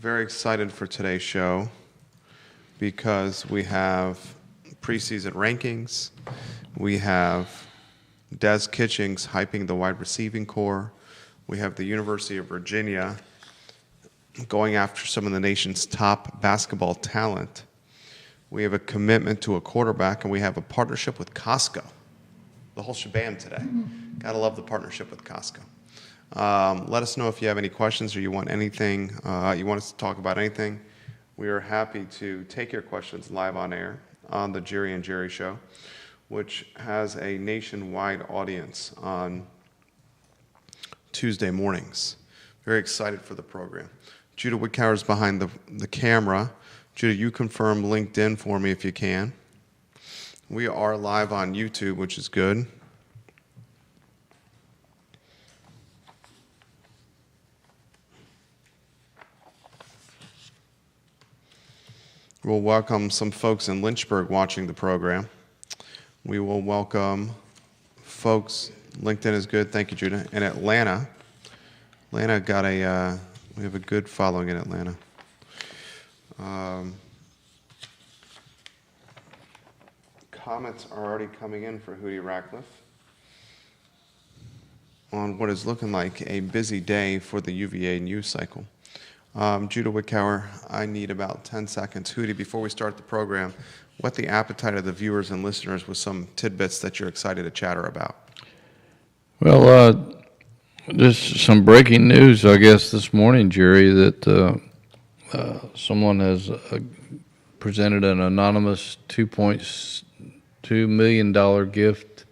Very excited for today's show because we have preseason rankings. We have Des Kitchings hyping the wide receiving core. We have the University of Virginia going after some of the nation's top basketball talent. We have a commitment to a quarterback, and we have a partnership with Costco. The whole shebang today. Gotta love the partnership with Costco. Let us know if you have any questions or you want anything, you want us to talk about anything. We are happy to take your questions live on air on the Jerry and Jerry Show, which has a nationwide audience on Tuesday mornings. Very excited for the program. Judah Whitcower is behind the camera. Judah, you confirm LinkedIn for me if you can. We are live on YouTube, which is good. We'll welcome some folks in Lynchburg watching the program. We will welcome folks, LinkedIn is good, thank you, Judah, in Atlanta. Atlanta got we have a good following in Atlanta. Comments are already coming in for Hootie Ratcliffe on what is looking like a busy day for the UVA news cycle. Judah Whitcower, I need about 10 seconds. Hootie, before we start the program, whet the appetite of the viewers and listeners with some tidbits that you're excited to chatter about. Well, just some breaking news, I guess, this morning, Jerry, that someone has presented an anonymous $2.2 million gift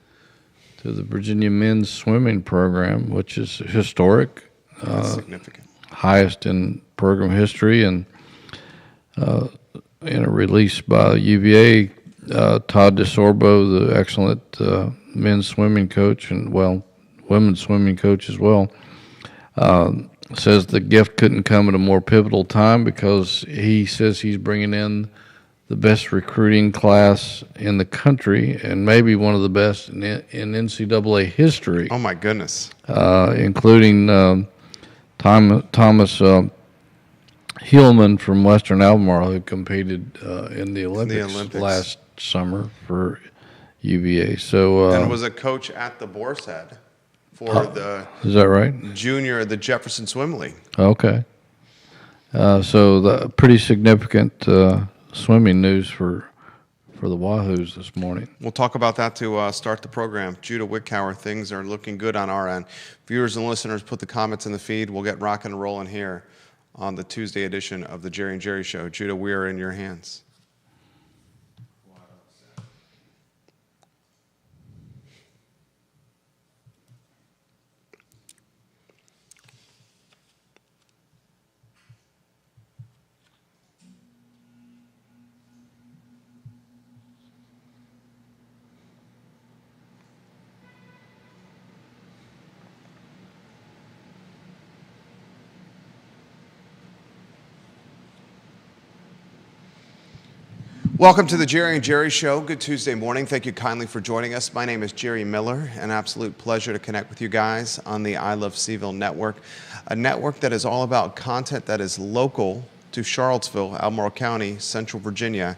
to the Virginia men's swimming program, which is historic. That's significant. Highest in program history, and in a release by UVA, Todd DeSorbo, the excellent men's swimming coach and, women's swimming coach as well, says the gift couldn't come at a more pivotal time because he says he's bringing in the best recruiting class in the country and maybe one of the best in NCAA history. Oh, my goodness. Including Thomas Hillman from Western Albemarle, who competed in the Olympics last summer for UVA. So and was a coach at the Boar's Head for is that right? Junior, the Jefferson Swim League. Okay. So the pretty significant swimming news for the Wahoos this morning. We'll talk about that to start the program. Judah Whitcower, things are looking good on our end. Viewers and listeners, put the comments in the feed. We'll get rocking and rolling here on the Tuesday edition of the Jerry and Jerry Show. Judah, we are in your hands. Welcome to the Jerry and Jerry Show. Good Tuesday morning. Thank you kindly for joining us. My name is Jerry Miller. An absolute pleasure to connect with you guys on the I Love CVille network, a network that is all about content that is local to Charlottesville, Albemarle County, Central Virginia,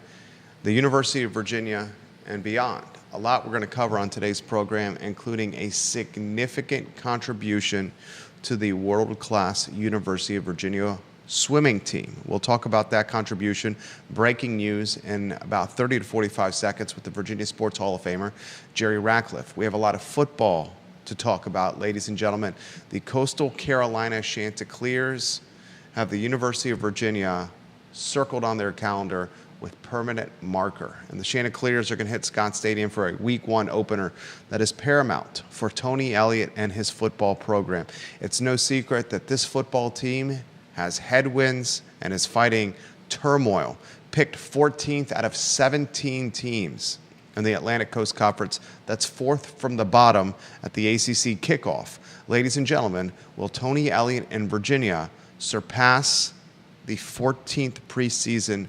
the University of Virginia, and beyond. A lot we're going to cover on today's program, including a significant contribution to the world-class University of Virginia swimming team. We'll talk about that contribution, breaking news in about 30 to 45 seconds with the Virginia Sports Hall of Famer, Jerry Ratcliffe. We have a lot of football to talk about, ladies and gentlemen. The Coastal Carolina Chanticleers have the University of Virginia circled on their calendar with permanent marker. And the Chanticleers are going to hit Scott Stadium for a Week 1 opener that is paramount for Tony Elliott and his football program. It's no secret that this football team has headwinds and is fighting turmoil. Picked 14th out of 17 teams in the Atlantic Coast Conference. That's fourth from the bottom at the ACC kickoff. Ladies and gentlemen, will Tony Elliott and Virginia surpass the 14th preseason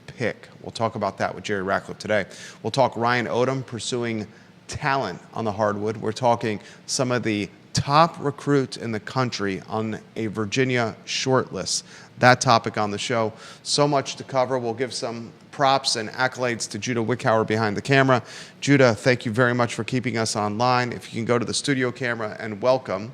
pick? We'll talk about that with Jerry Ratcliffe today. We'll talk Ryan Odom pursuing talent on the hardwood. We're talking some of the top recruit in the country on a Virginia shortlist. That topic on the show. So much to cover. We'll give some props and accolades to Judah Wickhauer behind the camera. Judah, thank you very much for keeping us online. If you can go to the studio camera and welcome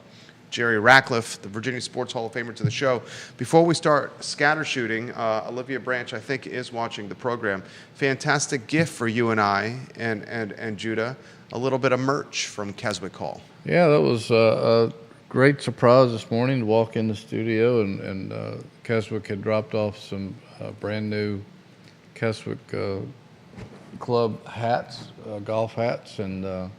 Jerry Ratcliffe, the Virginia Sports Hall of Famer, to the show. Before we start scatter shooting, Olivia Branch, I think, is watching the program. Fantastic gift for you and I and Judah, a little bit of merch from Keswick Hall. Yeah, that was a great surprise this morning to walk in the studio, and Keswick had dropped off some brand new Keswick Club hats, golf hats, and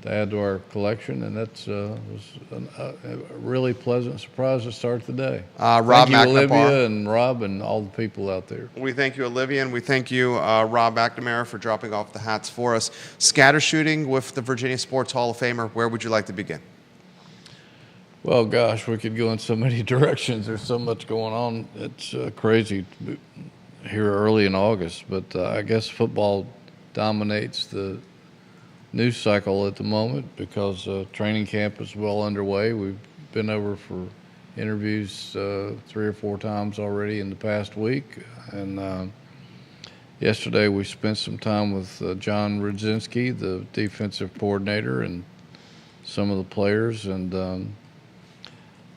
to add to our collection, and that was a really pleasant surprise to start the day. Rob Thank you, McNamara. Olivia and Rob and all the people out there. We thank you, Olivia, and we thank you, Rob McNamara, for dropping off the hats for us. Scatter shooting with the Virginia Sports Hall of Famer. Where would you like to begin? Well, gosh, we could go in so many directions. There's so much going on. It's crazy here early in August, but I guess football dominates the news cycle at the moment because training camp is well underway. We've been over for interviews 3 or 4 times already in the past week, and yesterday we spent some time with John Rudzinski, the defensive coordinator, and some of the players, and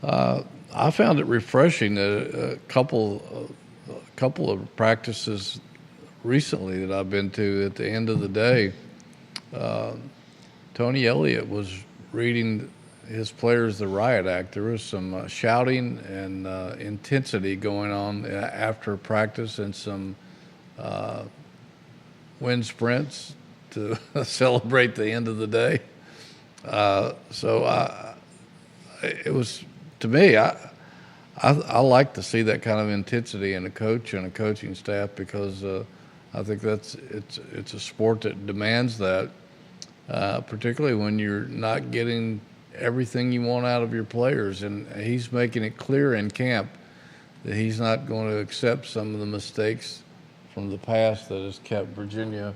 I found it refreshing that a couple of practices recently that I've been to, at the end of the day, Tony Elliott was reading his players the riot act. There was some shouting and intensity going on after practice, and some wind sprints to celebrate the end of the day. It was, to me, I like to see that kind of intensity in a coach and a coaching staff, because I think it's a sport that demands that, particularly when you're not getting everything you want out of your players. And he's making it clear in camp that he's not going to accept some of the mistakes from the past that has kept Virginia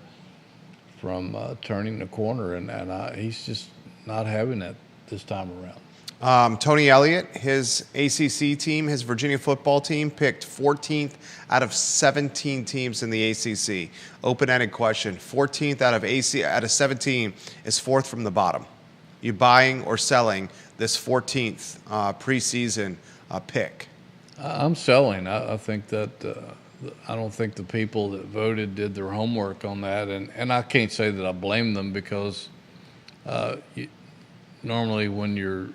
from turning the corner, and he's just not having that this time around. Tony Elliott, his ACC team, his Virginia football team, picked 14th out of 17 teams in the ACC. Open-ended question. 14th out of 17 is 4th from the bottom. You buying or selling this 14th preseason pick? I'm selling. I think that I don't think the people that voted did their homework on that, and I can't say that I blame them, because normally when you're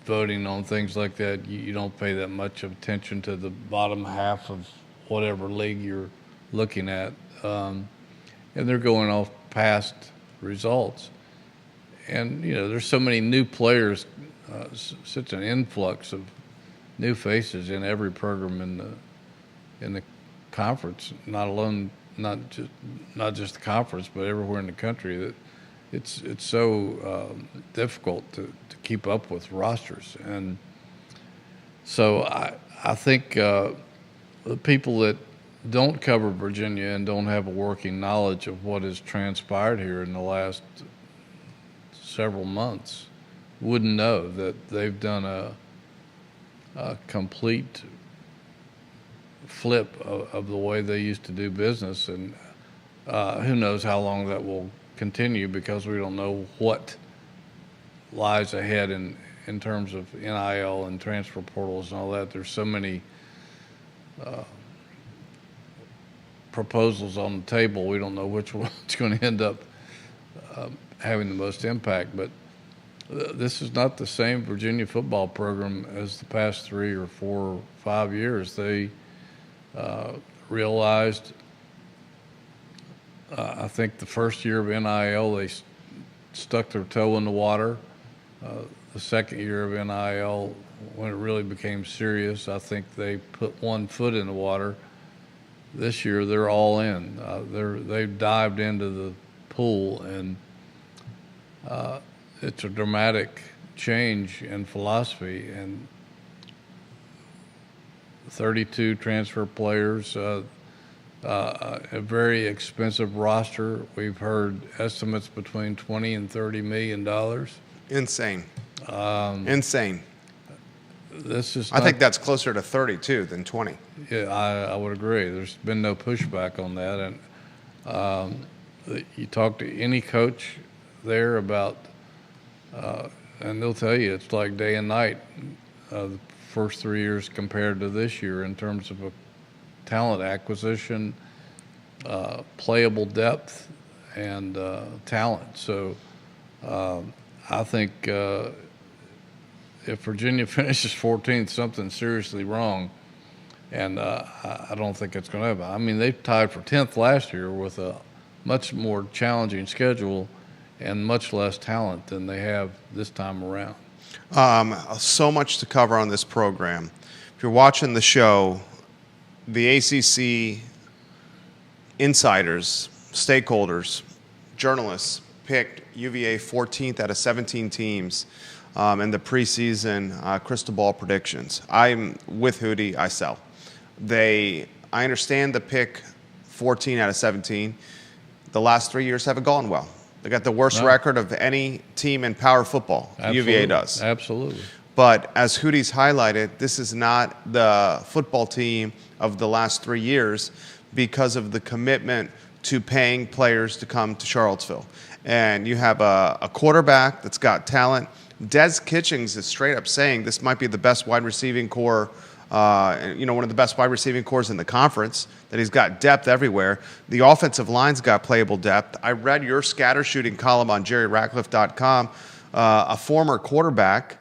voting on things like that, you don't pay that much attention to the bottom half of whatever league you're looking at, and they're going off past results. And there's so many new players, such an influx of new faces in every program in the conference. Not just the conference, but everywhere in the country, that it's so difficult to keep up with rosters. And so I think the people that don't cover Virginia and don't have a working knowledge of what has transpired here in the last several months wouldn't know that they've done a complete flip of the way they used to do business. And who knows how long that will continue, because we don't know what lies ahead in terms of NIL and transfer portals and all that. There's so many proposals on the table. We don't know which one's going to end up having the most impact. But this is not the same Virginia football program as the past 3 or 4 or 5 years. They realized, I think the first year of NIL, they stuck their toe in the water. The second year of NIL, when it really became serious, I think they put one foot in the water. This year, they're all in. They've dived into the pool, and it's a dramatic change in philosophy. And 32 transfer players, a very expensive roster. We've heard estimates between $20 and $30 million. Insane. Insane. This is. I think that's closer to 32 than 20. Yeah, I would agree. There's been no pushback on that, and you talk to any coach there about, and they'll tell you it's like day and night. The first 3 years compared to this year in terms of a talent acquisition, playable depth, and talent. So I think if Virginia finishes 14th, something's seriously wrong. And I don't think it's going to happen. I mean, they tied for 10th last year with a much more challenging schedule and much less talent than they have this time around. So much to cover on this program. If you're watching the show, the ACC insiders, stakeholders, journalists picked UVA 14th out of 17 teams in the preseason crystal ball predictions. I'm with Hootie. I sell. I understand the pick 14 out of 17. The last 3 years haven't gone well. They got the worst record of any team in power football. Absolutely. UVA does. Absolutely. But as Hootie's highlighted, this is not the football team of the last 3 years because of the commitment to paying players to come to Charlottesville. And you have a quarterback that's got talent. Des Kitchings is straight up saying this might be the best wide receiving core, one of the best wide receiving cores in the conference, that he's got depth everywhere. The offensive line's got playable depth. I read your scatter shooting column on jerryratcliffe.com. A former quarterback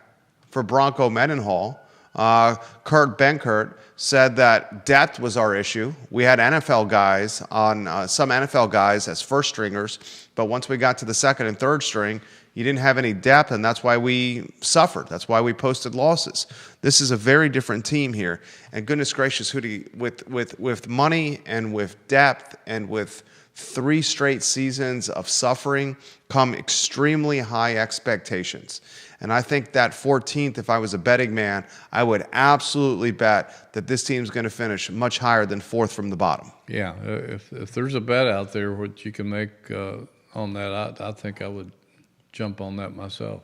for Bronco Mendenhall, Kurt Benkert, said that depth was our issue. We had NFL guys some NFL guys as first stringers, but once we got to the second and third string, you didn't have any depth, and that's why we suffered. That's why we posted losses. This is a very different team here. And goodness gracious, Hootie, with money and with depth and with 3 straight seasons of suffering come extremely high expectations. And I think that 14th, if I was a betting man, I would absolutely bet that this team's going to finish much higher than 4th from the bottom. Yeah, if there's a bet out there what you can make on that, I think I would jump on that myself.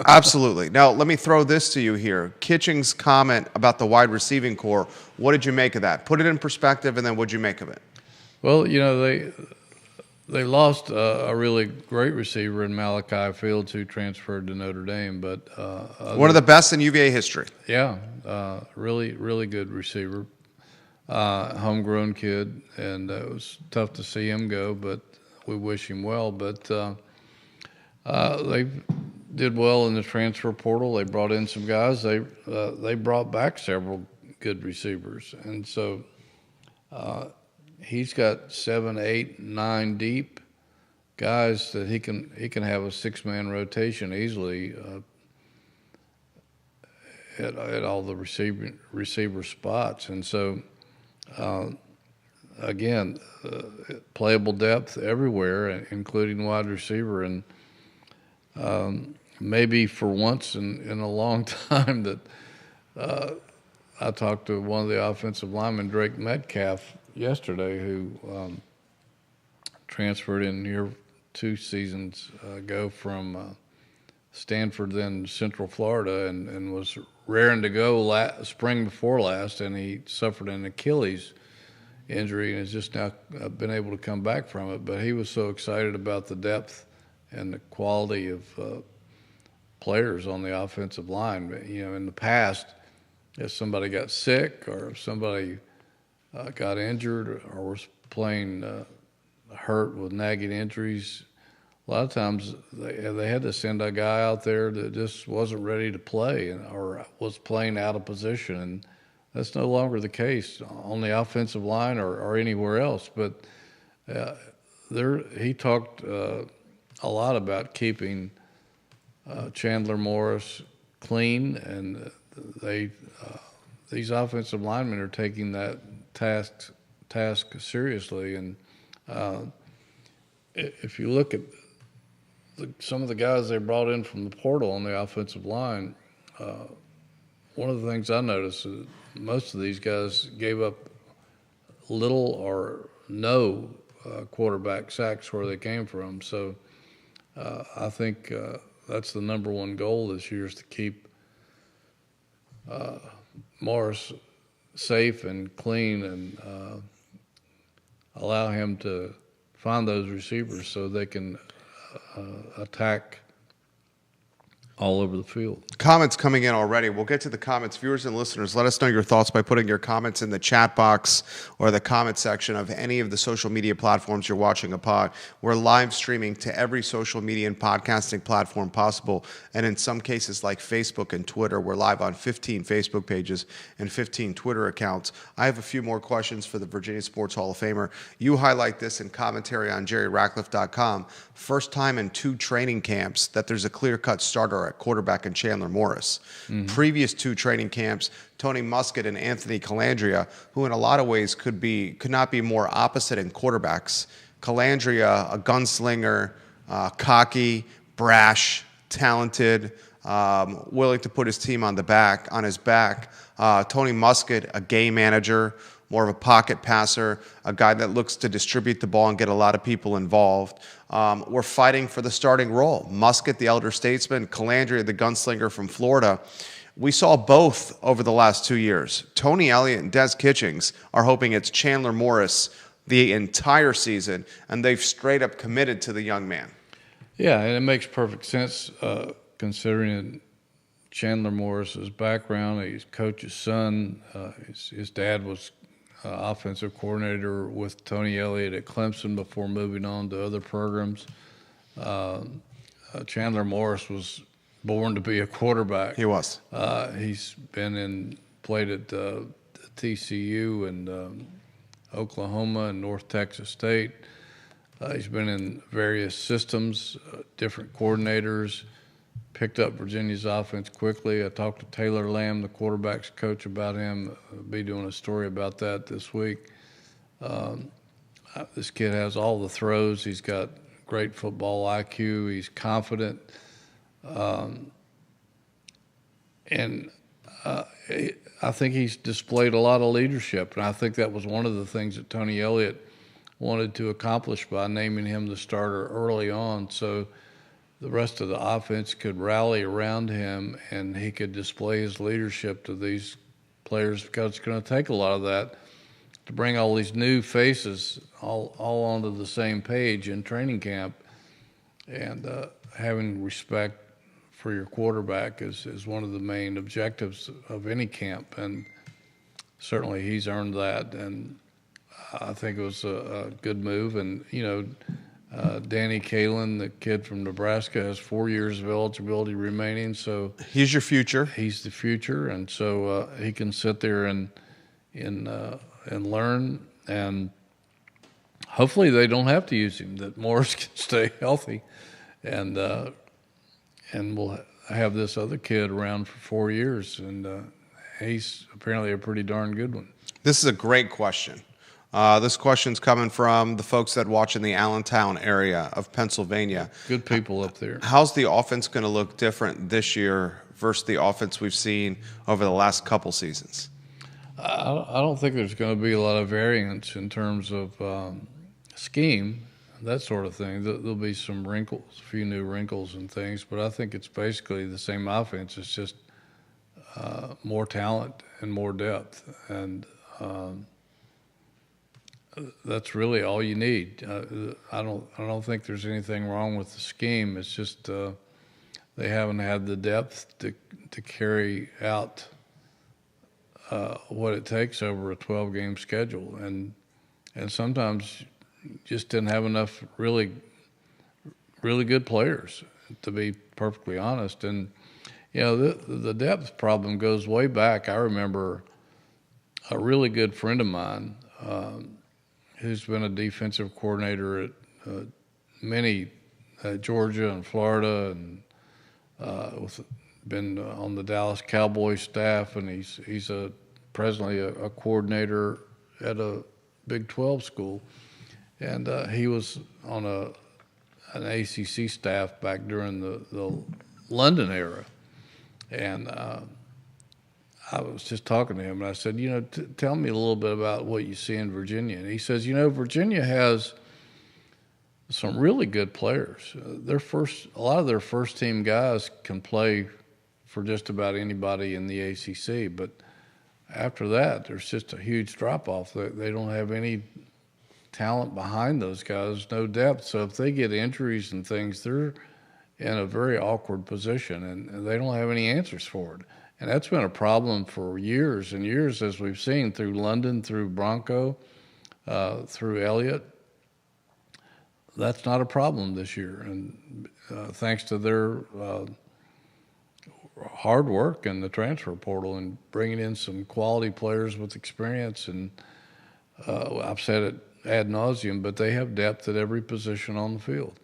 Absolutely. Now, let me throw this to you here. Kitchings' comment about the wide receiving core, what did you make of that? Put it in perspective, and then what did you make of it? Well, they lost a really great receiver in Malachi Fields, who transferred to Notre Dame. But one of the best in UVA history. Yeah, really, really good receiver. Homegrown kid, and it was tough to see him go, but we wish him well. But they did well in the transfer portal. They brought in some guys. They brought back several good receivers, and so he's got 7, 8, 9 deep guys that he can have a 6-man rotation easily at all the receiver spots, and so again, playable depth everywhere, including wide receiver. And maybe for once in a long time that I talked to one of the offensive linemen, Drake Metcalf, yesterday, who transferred in here 2 seasons ago from Stanford, then Central Florida, and was raring to go spring before last, and he suffered an Achilles injury and has just now been able to come back from it. But he was so excited about the depth and the quality of players on the offensive line. In the past, if somebody got sick or if somebody got injured or was playing hurt with nagging injuries, a lot of times they had to send a guy out there that just wasn't ready to play or was playing out of position. And that's no longer the case on the offensive line or anywhere else. But he talked a lot about keeping Chandler Morris clean, and these offensive linemen are taking that task seriously. And if you look at some of the guys they brought in from the portal on the offensive line, one of the things I noticed is most of these guys gave up little or no quarterback sacks where they came from. So I think that's the number one goal this year, is to keep Morris safe and clean, and allow him to find those receivers so they can attack all over the field. Comments coming in already. We'll get to the comments. Viewers and listeners, let us know your thoughts by putting your comments in the chat box or the comment section of any of the social media platforms you're watching a pod. We're live streaming to every social media and podcasting platform possible, and in some cases like Facebook and Twitter, we're live on 15 Facebook pages and 15 Twitter accounts. I have a few more questions for the Virginia Sports Hall of Famer. You highlight this in commentary on JerryRatcliffe.com. First time in 2 training camps that there's a clear-cut starter at quarterback in Chandler Morris. Previous 2 training camps, Tony Muskett and Anthony Calandria, who in a lot of ways could not be more opposite in quarterbacks. Calandria, a gunslinger, cocky, brash, talented, willing to put his team on his back. Tony Muskett, a game manager, more of a pocket passer, a guy that looks to distribute the ball and get a lot of people involved. We're fighting for the starting role. Muskett, the elder statesman, Calandria, the gunslinger from Florida. We saw both over the last 2 years. Tony Elliott and Des Kitchings are hoping it's Chandler Morris the entire season, and they've straight up committed to the young man. Yeah, and it makes perfect sense considering Chandler Morris's background. He's coach's son. His dad was offensive coordinator with Tony Elliott at Clemson before moving on to other programs. Chandler Morris was born to be a quarterback. He was. He's played at TCU and Oklahoma and North Texas State. He's been in various systems, different coordinators, picked up Virginia's offense quickly. I talked to Taylor Lamb, the quarterback's coach, about him. I'll be doing a story about that this week. This kid has all the throws. He's got great football IQ. He's confident. And I think he's displayed a lot of leadership, and I think that was one of the things that Tony Elliott wanted to accomplish by naming him the starter early on, so the rest of the offense could rally around him and he could display his leadership to these players, because it's going to take a lot of that to bring all these new faces all onto the same page in training camp. And having respect for your quarterback is one of the main objectives of any camp, and certainly he's earned that, and I think it was a good move. And, Danny Kalen, the kid from Nebraska, has 4 years of eligibility remaining, so He's your future. he's the future, and so he can sit there and learn, and hopefully they don't have to use him, that Morris can stay healthy, and we'll have this other kid around for 4 years, and he's apparently a pretty darn good one. This is a great question. This question's coming from the folks that watch in the Allentown area of Pennsylvania. Good people up there. How's the offense going to look different this year versus the offense we've seen over the last couple seasons? I don't think there's going to be a lot of variance in terms of scheme, that sort of thing. There'll be some wrinkles, a few new wrinkles and things, but I think it's basically the same offense. It's just more talent and more depth, and that's really all you need. I don't think there's anything wrong with the scheme. It's just they haven't had the depth to carry out what it takes over a 12-game schedule, and sometimes just didn't have enough really good players, to be perfectly honest. And the depth problem goes way back. I remember a really good friend of mine who's been a defensive coordinator at many Georgia and Florida, and been on the Dallas Cowboys staff, and he's presently a coordinator at a Big 12 school, and he was on an ACC staff back during the London era, and I was just talking to him, and I said, tell me a little bit about what you see in Virginia. And he says, Virginia has some really good players. A lot of their first team guys can play for just about anybody in the ACC, but after that, there's just a huge drop off. They don't have any talent behind those guys, no depth. So if they get injuries and things, they're in a very awkward position, and they don't have any answers for it. And that's been a problem for years and years, as we've seen through London, through Bronco, through Elliott. That's not a problem this year, and thanks to their hard work in the transfer portal and bringing in some quality players with experience. And I've said it ad nauseum, but they have depth at every position on the field.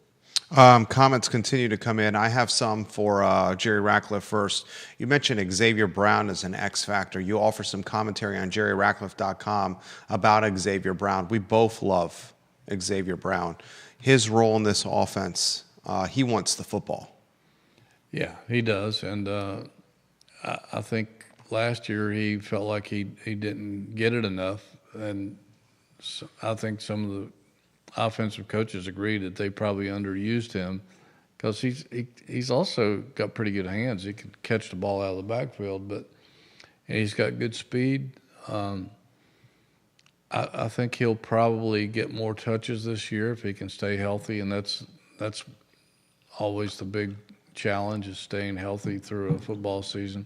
Comments continue to come in. I have some for Jerry Ratcliffe first. You mentioned Xavier Brown as an X factor. You offer some commentary on JerryRatcliffe.com about Xavier Brown. We both love Xavier Brown. His role in this offense, he wants the football. Yeah, he does. And I think last year he felt like he didn't get it enough. And so I think some of the offensive coaches agreed that they probably underused him because he's also got pretty good hands. He can catch the ball out of the backfield, but he's got good speed. I think he'll probably get more touches this year if he can stay healthy, and that's always the big challenge, is staying healthy through a football season.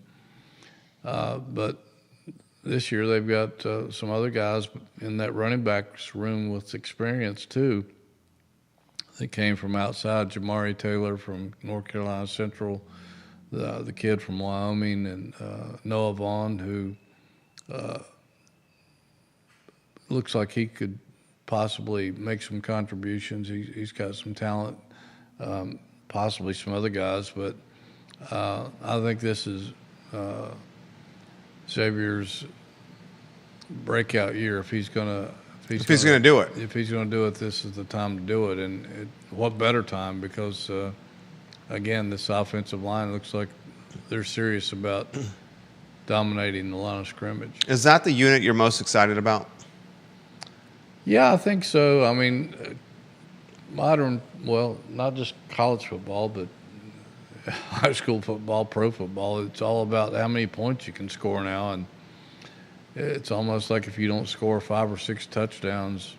But this year they've got some other guys in that running backs room with experience too. They came from outside. Jamari Taylor from North Carolina Central, the kid from Wyoming, and Noah Vaughn, who looks like he could possibly make some contributions. He's got some talent, possibly some other guys, but I think this is Xavier's breakout year. If he's going to do it. If he's going to do it, this is the time to do it. And what better time? Because again, this offensive line looks like they're serious about dominating the line of scrimmage. Is that the unit you're most excited about? Yeah, I think so. I mean, not just college football, but high school football, pro football, it's all about how many points you can score now. And it's almost like if you don't score 5 or 6 touchdowns,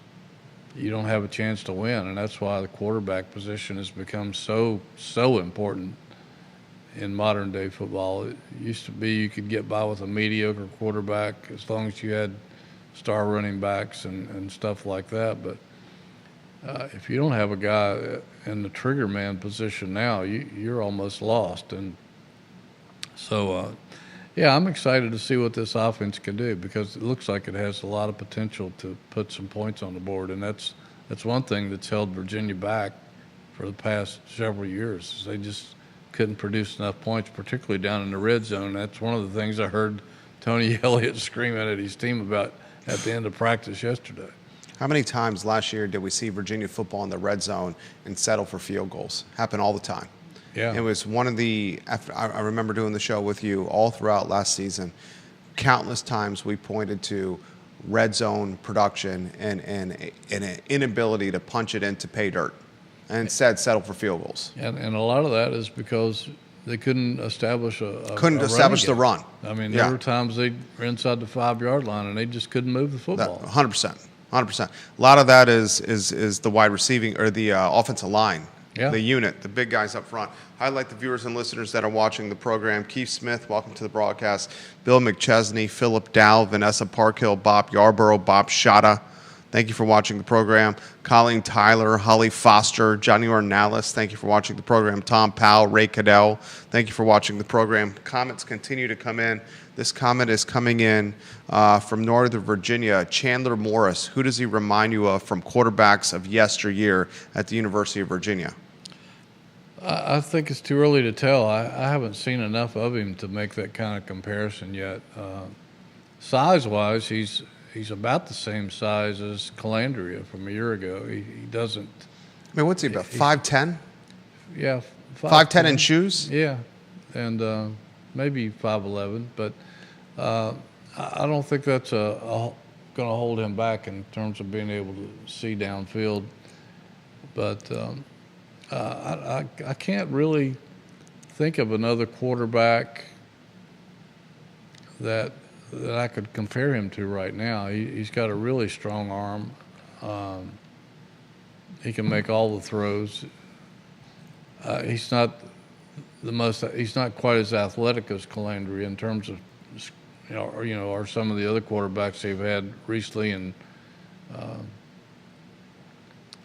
you don't have a chance to win. And that's why the quarterback position has become so important in modern day football. It used to be you could get by with a mediocre quarterback as long as you had star running backs and stuff like that. But if you don't have a guy in the trigger man position now, you're almost lost. And so, I'm excited to see what this offense can do, because it looks like it has a lot of potential to put some points on the board. And that's one thing that's held Virginia back for the past several years, is they just couldn't produce enough points, particularly down in the red zone. That's one of the things I heard Tony Elliott screaming at his team about at the end of practice yesterday. How many times last year did we see Virginia football in the red zone and settle for field goals? Happen all the time. Yeah. It was one of the, I remember doing the show with you all throughout last season. Countless times we pointed to red zone production and an inability to punch it into pay dirt, and instead settle for field goals. And a lot of that is because they couldn't establish the run. I mean, there were times they were inside the 5-yard line and they just couldn't move the football. 100%. A lot of that is the wide receiving or the offensive line, the unit, the big guys up front. Highlight the viewers and listeners that are watching the program. Keith Smith, welcome to the broadcast. Bill McChesney, Philip Dow, Vanessa Parkhill, Bob Yarborough, Bob Shada. Thank you for watching the program. Colleen Tyler, Holly Foster, Johnny Ornalis, thank you for watching the program. Tom Powell, Ray Cadell, thank you for watching the program. Comments continue to come in. This comment is coming in from Northern Virginia. Chandler Morris, who does he remind you of from quarterbacks of yesteryear at the University of Virginia? I think it's too early to tell. I haven't seen enough of him to make that kind of comparison yet. Size-wise, he's about the same size as Calandria from a year ago. He doesn't. I mean, what's he about? 5'10"? Yeah, 5'10" in shoes. Yeah, and maybe 5'11", but I don't think that's going to hold him back in terms of being able to see downfield. But I can't really think of another quarterback that I could compare him to right now. He's got a really strong arm. He can make all the throws. He's not He's not quite as athletic as Calandry in terms of, or some of the other quarterbacks they've had recently, and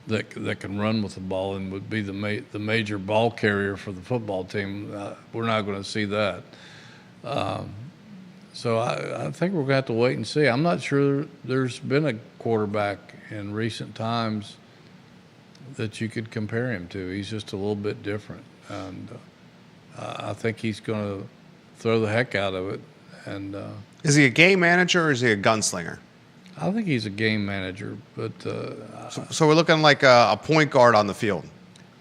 that can run with the ball and would be the major ball carrier for the football team. We're not going to see that. So I think we're going to have to wait and see. I'm not sure there's been a quarterback in recent times that you could compare him to. He's just a little bit different, and I think he's going to throw the heck out of it. And is he a game manager or is he a gunslinger? I think he's a game manager, but so we're looking like a point guard on the field.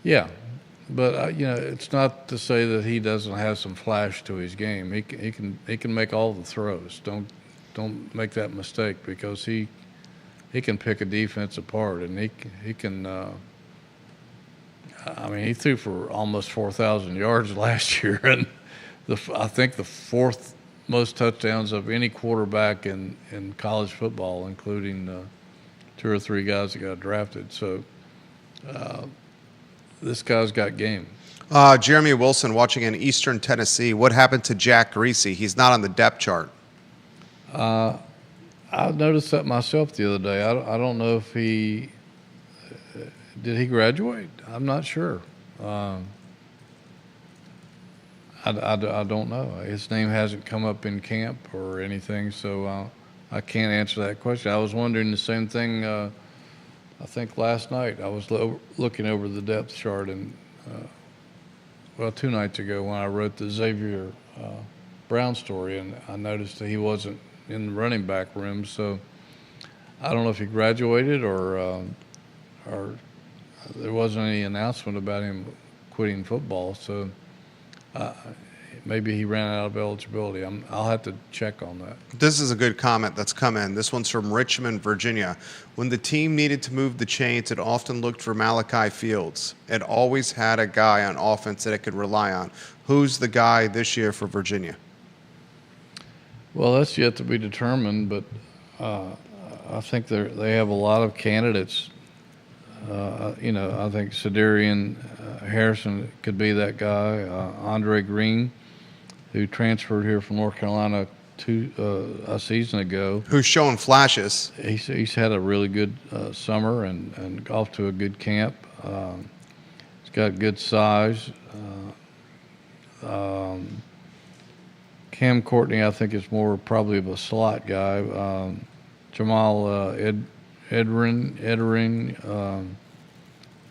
Yeah, but it's not to say that he doesn't have some flash to his game. He can make all the throws. Don't make that mistake, because he can pick a defense apart, and he can. He threw for almost 4,000 yards last year, and I think the fourth most touchdowns of any quarterback in college football, including 2 or 3 guys that got drafted. So this guy's got game. Jeremy Wilson watching in Eastern Tennessee. What happened to Jack Greasy? He's not on the depth chart. I noticed that myself the other day. I don't know if did he graduate? I'm not sure. I don't know. His name hasn't come up in camp or anything, so I can't answer that question. I was wondering the same thing. I think last night I was looking over the depth chart, and 2 nights ago when I wrote the Xavier Brown story, and I noticed that he wasn't in the running back room. So I don't know if he graduated or there wasn't any announcement about him quitting football. So maybe he ran out of eligibility. I'll have to check on that. This is a good comment that's come in. This one's from Richmond, Virginia. When the team needed to move the chains, it often looked for Malachi Fields. It always had a guy on offense that it could rely on. Who's the guy this year for Virginia? Well, that's yet to be determined, but I think they have a lot of candidates. I think Cedarian Harrison could be that guy. Andre Green, who transferred here from North Carolina a season ago. Who's showing flashes. He's had a really good summer and off to a good camp. He's got good size. Cam Courtney, I think, is more probably of a slot guy. Jamal Edering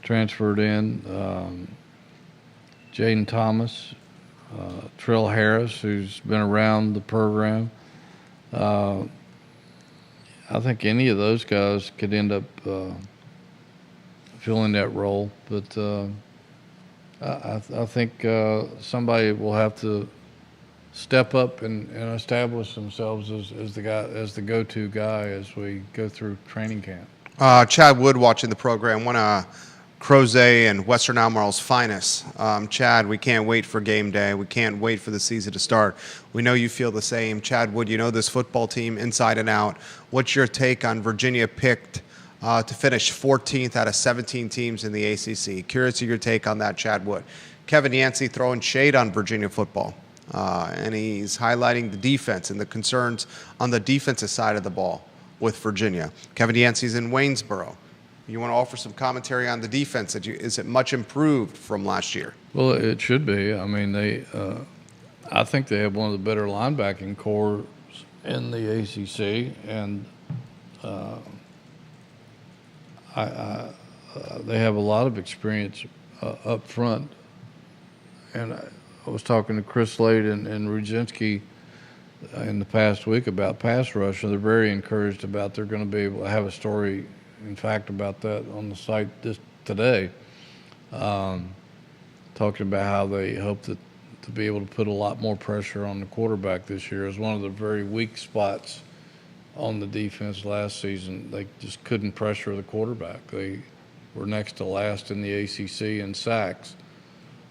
transferred in. Jaden Thomas, Trill Harris, who's been around the program. I think any of those guys could end up filling that role, but I think somebody will have to step up and establish themselves as the go-to guy as we go through training camp. Chad Wood watching the program, one of Crozet and Western Albemarle's finest. Chad, we can't wait for game day. We can't wait for the season to start. We know you feel the same. Chad Wood, you know this football team inside and out. What's your take on Virginia picked to finish 14th out of 17 teams in the ACC? Curious of your take on that, Chad Wood. Kevin Yancey throwing shade on Virginia football. And he's highlighting the defense and the concerns on the defensive side of the ball with Virginia. Kevin Yancey's in Waynesboro. You want to offer some commentary on the defense? Is it much improved from last year? Well, it should be. I mean, I think they have one of the better linebacking corps in the ACC, and they have a lot of experience up front. And I was talking to Chris Slade and Rudzinski in the past week about pass rush, and they're very encouraged about they're going to be able to have a story, in fact, about that on the site today, talking about how they hope to be able to put a lot more pressure on the quarterback this year. Is one of the very weak spots on the defense last season. They just couldn't pressure the quarterback. They we're next to last in the ACC in sacks,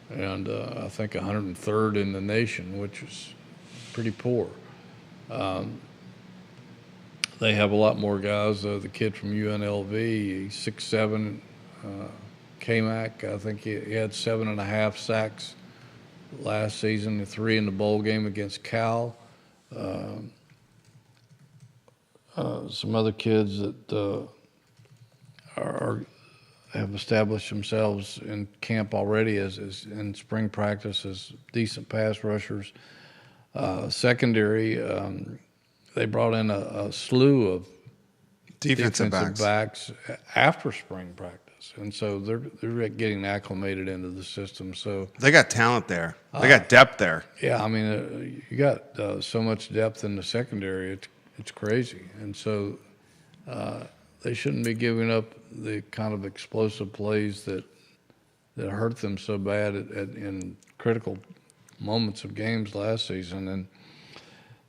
and I think 103rd in the nation, which is pretty poor. They have a lot more guys. The kid from UNLV, he's 6'7", K-Mac, I think he had 7.5 sacks last season, 3 in the bowl game against Cal. Some other kids that have established themselves in camp already as in spring practice as decent pass rushers. Secondary, they brought in a slew of defensive backs after spring practice, and so they're getting acclimated into the system. So they got talent there. They got depth there. Yeah, I mean, you got so much depth in the secondary. It's crazy, and so they shouldn't be giving up the kind of explosive plays that hurt them so bad in critical moments of games last season.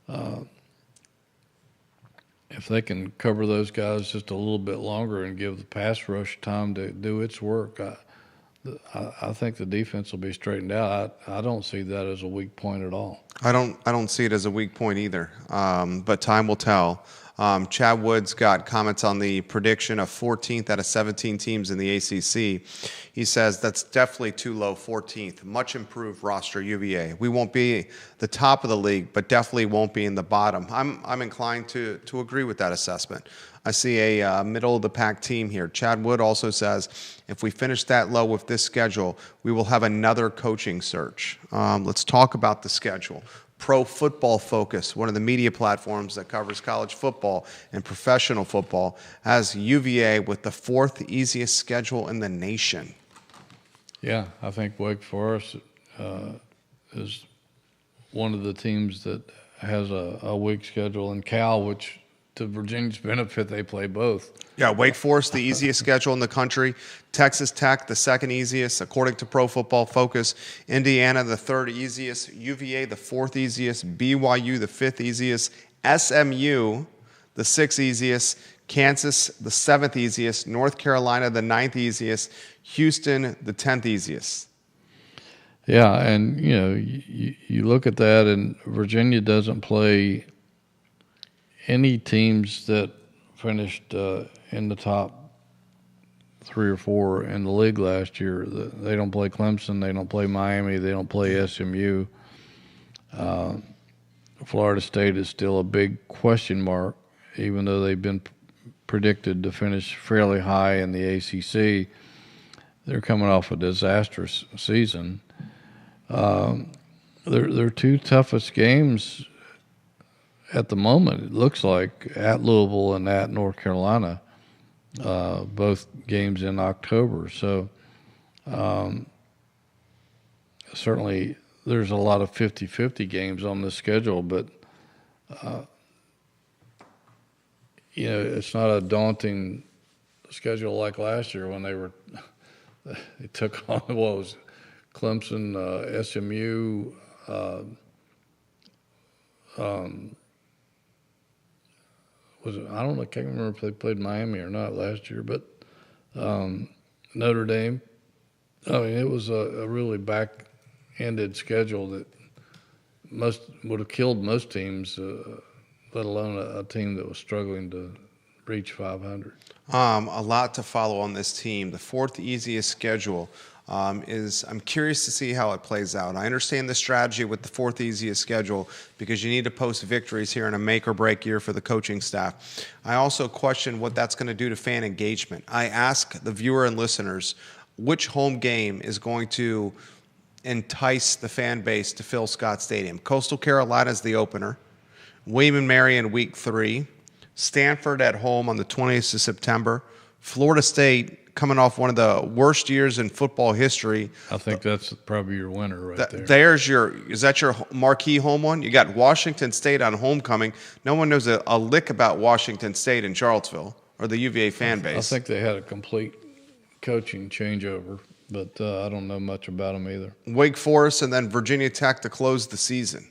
And if they can cover those guys just a little bit longer and give the pass rush time to do its work, I think the defense will be straightened out. I don't see that as a weak point at all. I don't see it as a weak point either, but time will tell. Chad Woods got comments on the prediction of 14th out of 17 teams in the ACC. He says that's definitely too low, 14th. Much improved roster, UVA. We won't be the top of the league, but definitely won't be in the bottom. I'm inclined to agree with that assessment. I see a middle-of-the-pack team here. Chad Wood also says if we finish that low with this schedule, we will have another coaching search. Let's talk about the schedule. Pro Football Focus, one of the media platforms that covers college football and professional football, has UVA with the 4th easiest schedule in the nation. Yeah, I think Wake Forest is one of the teams that has a weak schedule, and Cal, which to Virginia's benefit, they play both. Yeah, Wake Forest, the easiest schedule in the country. Texas Tech, the 2nd easiest, according to Pro Football Focus. Indiana, the 3rd easiest. UVA, the 4th easiest. BYU, the 5th easiest. SMU, the 6th easiest. Kansas, the 7th easiest. North Carolina, the 9th easiest. Houston, the 10th easiest. Yeah, and you look at that, and Virginia doesn't play any teams that finished in the top 3 or 4 in the league last year. They don't play Clemson. They don't play Miami. They don't play SMU. Florida State is still a big question mark, even though they've been predicted to finish fairly high in the ACC. They're coming off a disastrous season. Their 2 toughest games at the moment, it looks like, at Louisville and at North Carolina, both games in October. So certainly there's a lot of 50-50 games on the schedule, but it's not a daunting schedule like last year when they took on Clemson, SMU, I don't know, I can't remember if they played Miami or not last year, but Notre Dame. I mean, it was a really back-ended schedule that would have killed most teams, let alone a team that was struggling to reach 500. A lot to follow on this team. The 4th easiest schedule is I'm curious to see how it plays out. I understand the strategy with the 4th easiest schedule because you need to post victories here in a make or break year for the coaching staff. I also question what that's going to do to fan engagement. I ask the viewer and listeners which home game is going to entice the fan base to Phil Scott Stadium. Coastal Carolina is the opener. William & Mary in week 3. Stanford at home on the 20th of September. Florida State coming off one of the worst years in football history. I think that's probably your winner right there. Is that your marquee home one? You got Washington State on homecoming. No one knows a lick about Washington State in Charlottesville or the UVA fan base. I think they had a complete coaching changeover, but I don't know much about them either. Wake Forest and then Virginia Tech to close the season.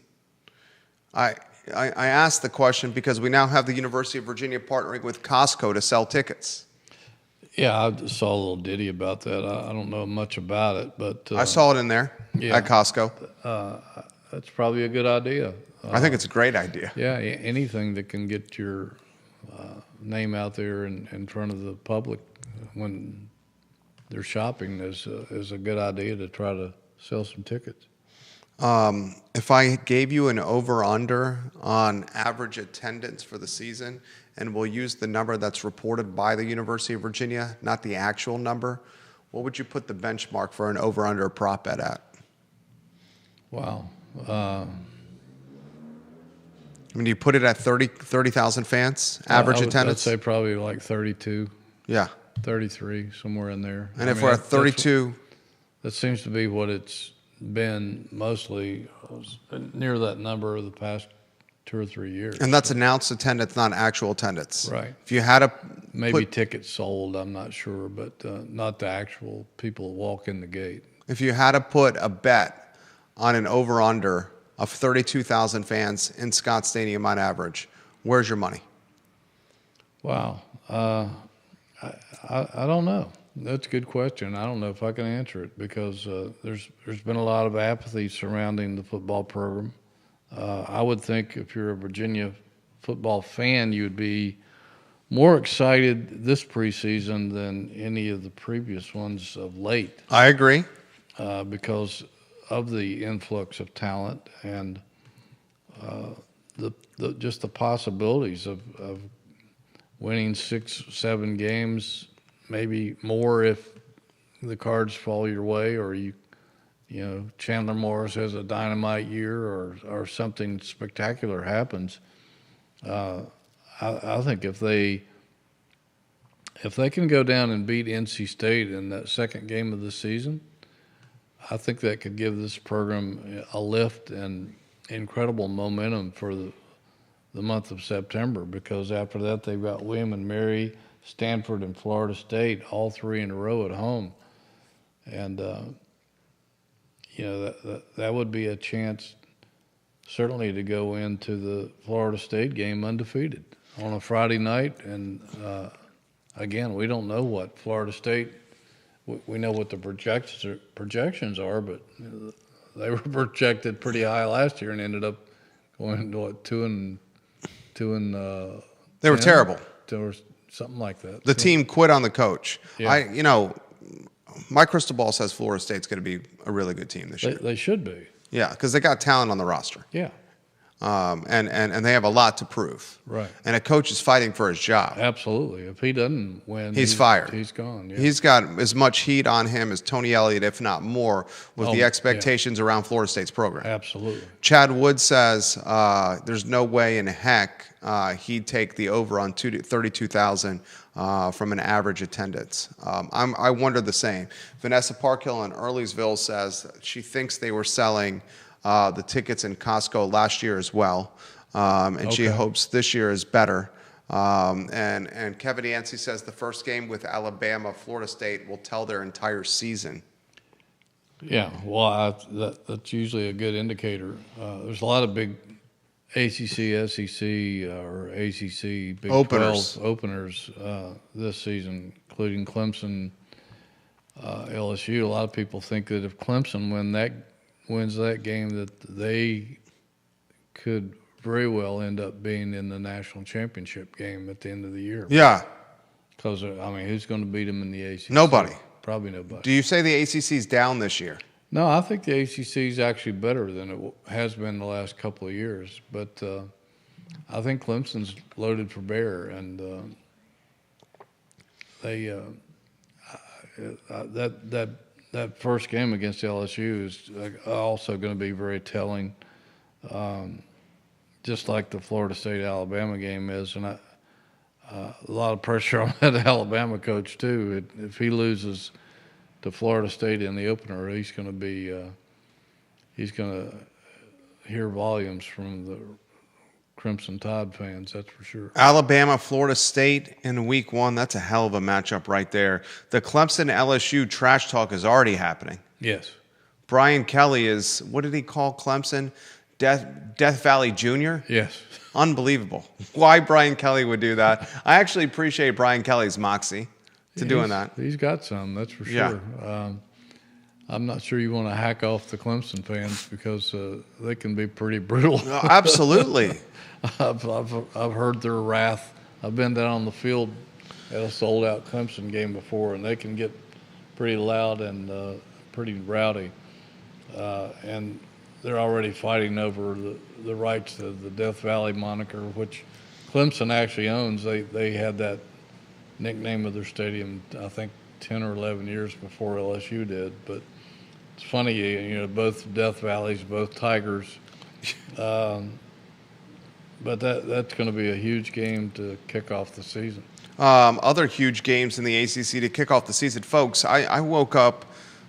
I asked the question because we now have the University of Virginia partnering with Costco to sell tickets. Yeah, I just saw a little ditty about that. I don't know much about it, but I saw it in there yeah. at Costco. That's probably a good idea. I think it's a great idea. Yeah, anything that can get your name out there in front of the public when they're shopping is a good idea to try to sell some tickets. If I gave you an over-under on average attendance for the season, and we'll use the number that's reported by the University of Virginia, not the actual number, what would you put the benchmark for an over-under prop bet at? Wow. I mean, do you put it at 30,000 fans, average attendance? I'd say probably like 32, Yeah. 33, somewhere in there. And if we're at 32, that seems to be what it's been mostly near that number of the past 2 or 3 years. and that's announced attendance, not actual attendance. Right. If you had to Maybe tickets sold, I'm not sure, but not the actual people that walk in the gate. if you had to put a bet on an over-under of 32,000 fans in Scott Stadium on average, where's your money? Wow. I don't know. That's a good question. I don't know if I can answer it because there's been a lot of apathy surrounding the football program. I would think if you're a Virginia football fan, you would be more excited this preseason than any of the previous ones of late I agree. because of the influx of talent and just the possibilities of winning 6, 7 games, maybe more if the cards fall your way, or you know Chandler Morris has a dynamite year, or something spectacular happens. I think if they can go down and beat NC State in that second game of the season, I think that could give this program a lift and incredible momentum for the month of September, because after that they've got William and Mary, Stanford, and Florida State, all 3 in a row at home. And, you know, that would be a chance certainly to go into the Florida State game undefeated on a Friday night. And, again, we don't know what Florida State – we know what the projections are, but they were projected pretty high last year and ended up going to what, 2 and They were 10? terrible. Or something like that. The team quit on the coach. Yeah. My crystal ball says Florida State's going to be a really good team this year. They should be. Yeah, because they got talent on the roster. Yeah. And they have a lot to prove. Right. And a coach is fighting for his job. Absolutely. If he doesn't win, He's fired. He's gone. Yeah. He's got as much heat on him as Tony Elliott, if not more, with the expectations around Florida State's program. Absolutely. Chad Wood says there's no way in heck he'd take the over on 32,000 from an average attendance. I wonder the same. Vanessa Parkhill in Earlysville says she thinks they were selling the tickets in Costco last year as well, and she hopes this year is better. And Kevin Yancey says the first game with Alabama, Florida State will tell their entire season. Yeah, well, that's usually a good indicator. There's a lot of big ACC, SEC, or ACC Big Openers. 12 openers this season, including Clemson, LSU. A lot of people think that if Clemson wins that game, that they could very well end up being in the national championship game at the end of the year. Yeah. Because, I mean, who's going to beat them in the ACC? Nobody. Probably nobody. Do you say the ACC's down this year? No, I think the ACC is actually better than it has been the last couple of years. But I think Clemson's loaded for bear, and they that first game against LSU is also going to be very telling, just like the Florida State-Alabama game is. And a lot of pressure on that Alabama coach, too. If he loses to Florida State in the opener, he's going to hear volumes from the Crimson Tide fans, that's for sure. Alabama, Florida State in week 1, that's a hell of a matchup right there. The Clemson-LSU trash talk is already happening. Yes. Brian Kelly is, what did he call Clemson? Death Valley Jr.? Yes. Unbelievable. Why Brian Kelly would do that. I actually appreciate Brian Kelly's moxie. to doing that. He's got some, that's for Yeah. sure. I'm not sure you want to hack off the Clemson fans because they can be pretty brutal. Absolutely. I've heard their wrath. I've been down on the field at a sold-out Clemson game before, and they can get pretty loud and pretty rowdy. And they're already fighting over the rights to the Death Valley moniker, which Clemson actually owns. They had that nickname of their stadium, I think, 10 or 11 years before LSU did. But it's funny, you know, both Death Valleys, both Tigers. But that's going to be a huge game to kick off the season. Other huge games in the ACC to kick off the season. Folks, I woke up,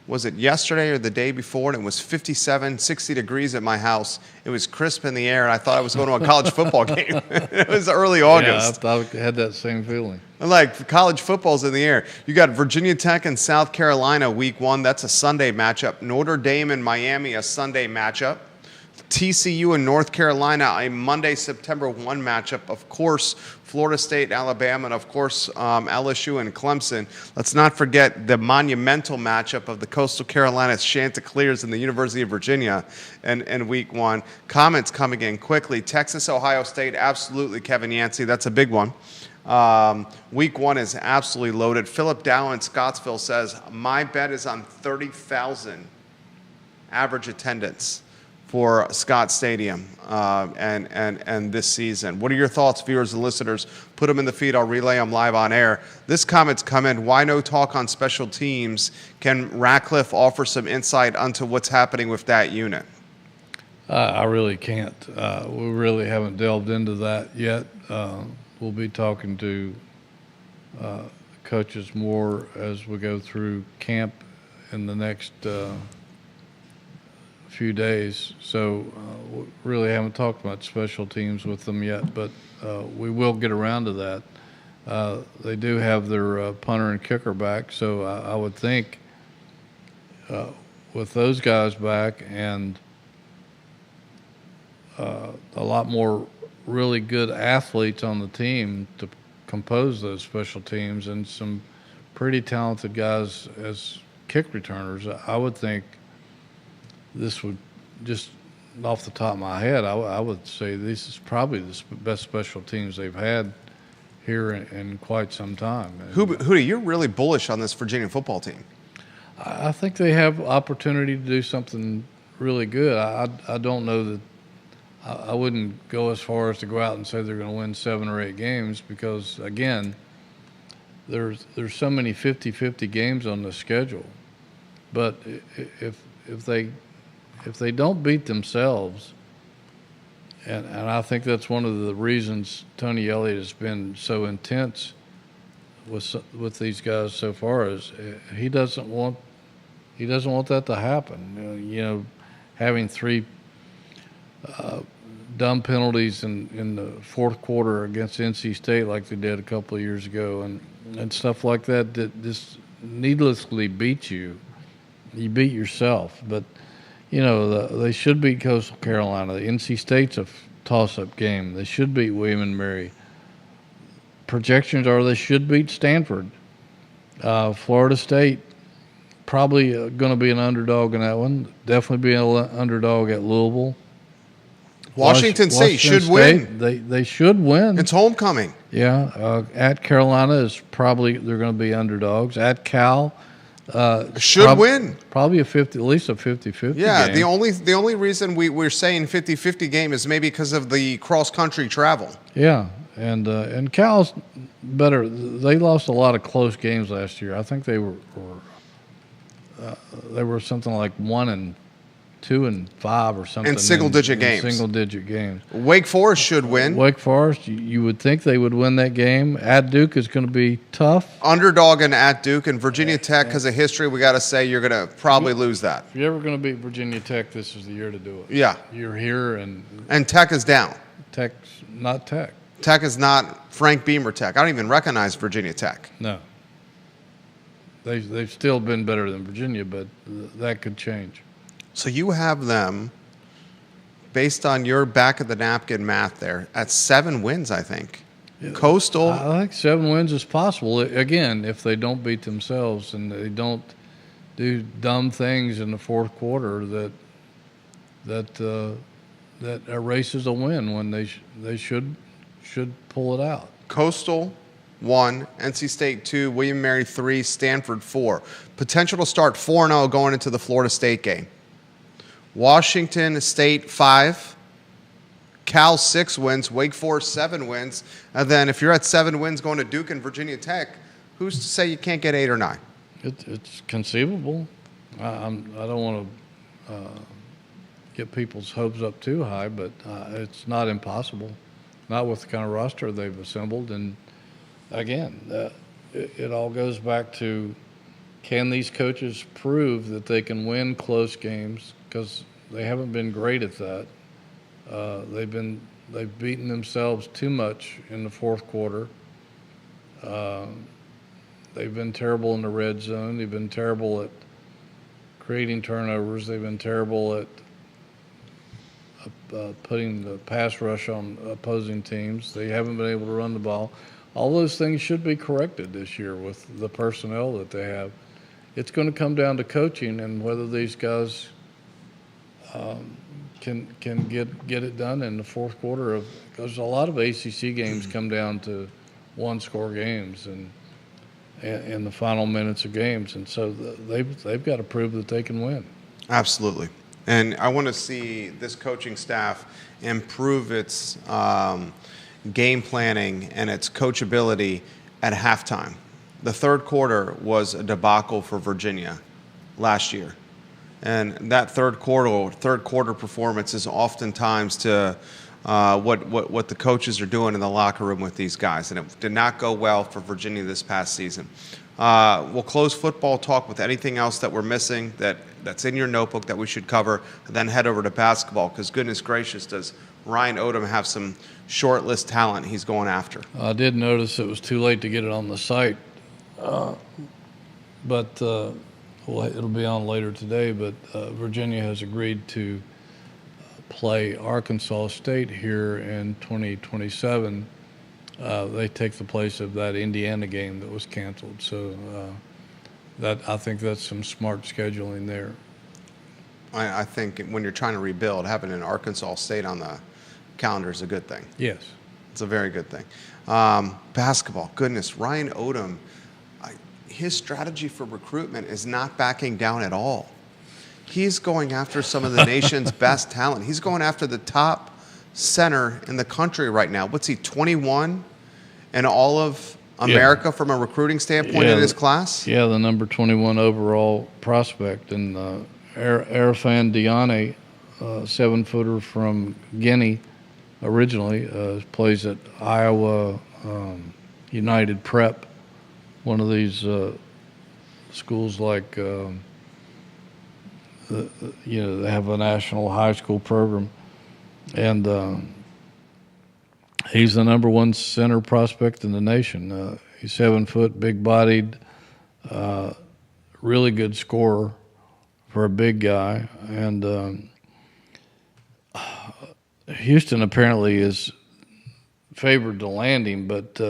was it yesterday or the day before, and it was 57, 60 degrees at my house. It was crisp in the air, and I thought I was going to a college football game. It was early August. Yeah, I had that same feeling. Like, college football's in the air. You got Virginia Tech and South Carolina week 1. That's a Sunday matchup. Notre Dame and Miami, a Sunday matchup. TCU and North Carolina, a Monday, September 1 matchup. Of course, Florida State, Alabama, and of course, LSU and Clemson. Let's not forget the monumental matchup of the Coastal Carolina Chanticleers and the University of Virginia in week 1. Comments coming in quickly. Texas, Ohio State, absolutely, Kevin Yancey. That's a big one. Week 1 is absolutely loaded. Philip Dow in Scottsville says, my bet is on 30,000 average attendance for Scott Stadium and this season. What are your thoughts, viewers and listeners? Put them in the feed. I'll relay them live on air. This comment's come in. Why no talk on special teams? Can Ratcliffe offer some insight onto what's happening with that unit? I really can't. We really haven't delved into that yet. We'll be talking to coaches more as we go through camp in the next few days, so we really haven't talked about special teams with them yet, but we will get around to that. They do have their punter and kicker back, so I would think with those guys back and a lot more really good athletes on the team to compose those special teams and some pretty talented guys as kick returners, I would think this would, just off the top of my head, I would say this is probably the best special teams they've had here in quite some time. Hootie, you're really bullish on this Virginia football team. I think they have opportunity to do something really good. I don't know that I wouldn't go as far as to go out and say they're going to win 7 or 8 games because, again, there's so many 50-50 games on the schedule. But if they don't beat themselves, and I think that's one of the reasons Tony Elliott has been so intense with these guys so far, is he doesn't want that to happen. You know, having 3 dumb penalties in the fourth quarter against NC State like they did a couple of years ago, and stuff like that just needlessly beat you. You beat yourself, but. You know, they should beat Coastal Carolina. The NC State's a toss-up game. They should beat William & Mary. Projections are they should beat Stanford. Florida State, probably going to be an underdog in that one. Definitely be an underdog at Louisville. Washington State should win. They should win. It's homecoming. Yeah. At Carolina is probably they're going to be underdogs. At Cal. Should win. Probably at least a 50-50 Yeah, game. the only reason we're saying 50-50 game is maybe because of the cross-country travel. Yeah, and Cal's better. They lost a lot of close games last year. I think they were something like 1-2 and 5 or something. In single-digit games. Single-digit games. Wake Forest should win. Wake Forest, you would think they would win that game. At Duke is going to be tough. Underdog and at Duke, and Virginia Tech, because of history, we got to say you're going to probably lose that. If you're ever going to beat Virginia Tech, this is the year to do it. Yeah. You're here, and Tech is down. Tech's not Tech. Tech is not Frank Beamer Tech. I don't even recognize Virginia Tech. No. They've still been better than Virginia, but that could change. So you have them, based on your back of the napkin math there, at 7 wins, I think. Coastal. I think 7 wins is possible. Again, if they don't beat themselves and they don't do dumb things in the fourth quarter that erases a win when they should pull it out. Coastal 1, NC State 2, William Mary 3, Stanford 4. Potential to start 4-0 going into the Florida State game. Washington State 5. Cal 6 wins, Wake Forest 7 wins, and then if you're at 7 wins going to Duke and Virginia Tech, who's to say you can't get 8 or 9? It's conceivable. I don't want to get people's hopes up too high, but it's not impossible. Not with the kind of roster they've assembled, and again, it all goes back to, can these coaches prove that they can win close games? Because they haven't been great at that. They've beaten themselves too much in the fourth quarter. They've been terrible in the red zone. They've been terrible at creating turnovers. They've been terrible at putting the pass rush on opposing teams. They haven't been able to run the ball. All those things should be corrected this year with the personnel that they have. It's going to come down to coaching and whether these guys can get it done in the fourth quarter because a lot of ACC games come down to one-score games and in the final minutes of games, and so they've got to prove that they can win. Absolutely, and I want to see this coaching staff improve its game planning and its coachability at halftime. The third quarter was a debacle for Virginia last year. And that third quarter performance is oftentimes to what the coaches are doing in the locker room with these guys, and it did not go well for Virginia this past season. We'll close football talk with anything else that we're missing that's in your notebook that we should cover, and then head over to basketball because goodness gracious, does Ryan Odom have some short list talent he's going after? I did notice it was too late to get it on the site, but. Well, it'll be on later today, but Virginia has agreed to play Arkansas State here in 2027. They take the place of that Indiana game that was canceled. So I think that's some smart scheduling there. I think when you're trying to rebuild, having an Arkansas State on the calendar is a good thing. Yes. It's a very good thing. Basketball, goodness, Ryan Odom, his strategy for recruitment is not backing down at all. He's going after some of the nation's best talent. He's going after the top center in the country right now. What's he, 21 in all of America from a recruiting standpoint in his class? Yeah, the number 21 overall prospect. And Arafan Diane, 7-footer from Guinea originally, plays at Iowa United Prep. One of these schools like, they have a national high school program. And he's the number 1 center prospect in the nation. He's 7 foot, big-bodied, really good scorer for a big guy. And Houston apparently is favored to land him, but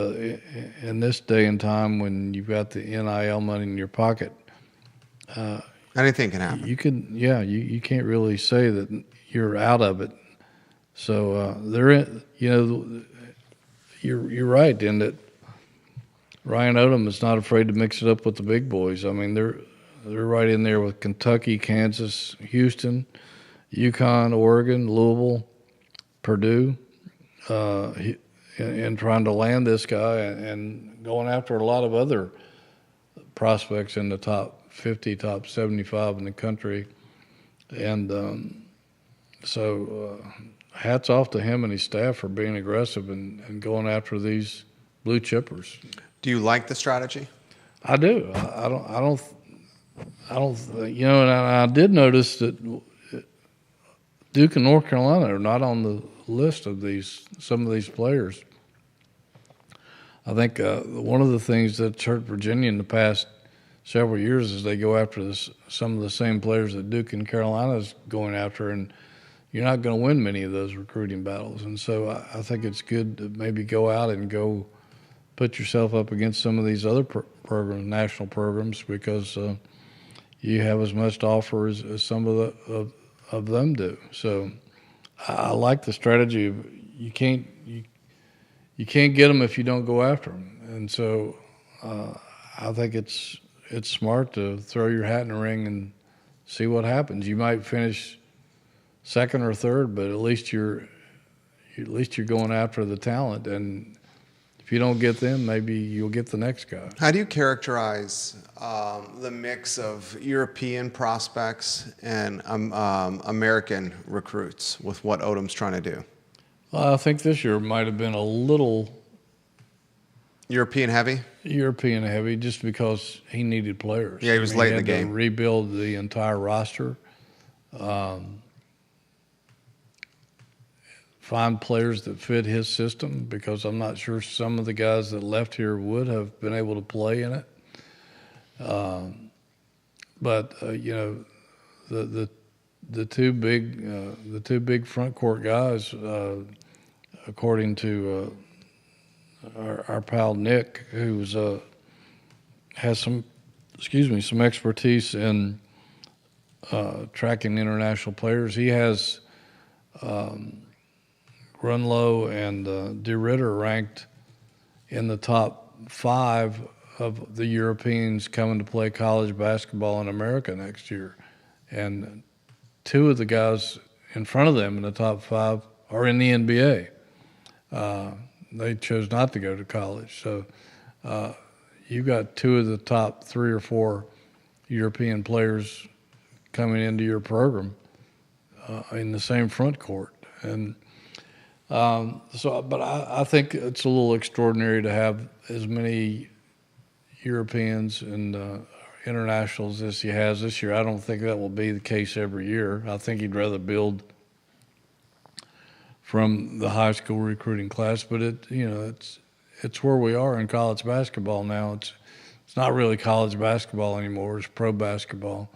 in this day and time when you've got the NIL money in your pocket, anything can happen. You can't really say that you're out of it. So you're right in that Ryan Odom is not afraid to mix it up with the big boys. I mean, they're right in there with Kentucky, Kansas, Houston, UConn, Oregon, Louisville, Purdue. And trying to land this guy and going after a lot of other prospects in the top 50, top 75 in the country. And so hats off to him and his staff for being aggressive and going after these blue chippers. Do you like the strategy? I do. I don't. And I did notice that Duke and North Carolina are not on the list of some of these players. I think one of the things that's hurt Virginia in the past several years is they go after some of the same players that Duke and Carolina is going after, and you're not going to win many of those recruiting battles. And so I think it's good to maybe go out and go put yourself up against some of these other programs, national programs, because you have as much to offer as some of them do. So I like the strategy of you can't get them if you don't go after them. And so I think it's smart to throw your hat in the ring and see what happens. You might finish second or third, but at least you're going after the talent. And if you don't get them, maybe you'll get the next guy. How do you characterize the mix of European prospects and American recruits with what Odom's trying to do? I think this year might have been a little European heavy just because he needed players. Yeah, he was late in the game. To rebuild the entire roster. Find players that fit his system, because I'm not sure some of the guys that left here would have been able to play in it. But the two big front court guys, according to our pal Nick, who's has some expertise in tracking international players. He has Grunlow and DeRitter ranked in the top 5 of the Europeans coming to play college basketball in America next year. And 2 of the guys in front of them in the top 5 are in the NBA. They chose not to go to college. So you've got 2 of the top 3 or 4 European players coming into your program in the same front court. And but I think it's a little extraordinary to have as many Europeans and internationals as he has this year. I don't think that will be the case every year. I think he'd rather build from the high school recruiting class, but it's where we are in college basketball now. It's not really college basketball anymore. It's pro basketball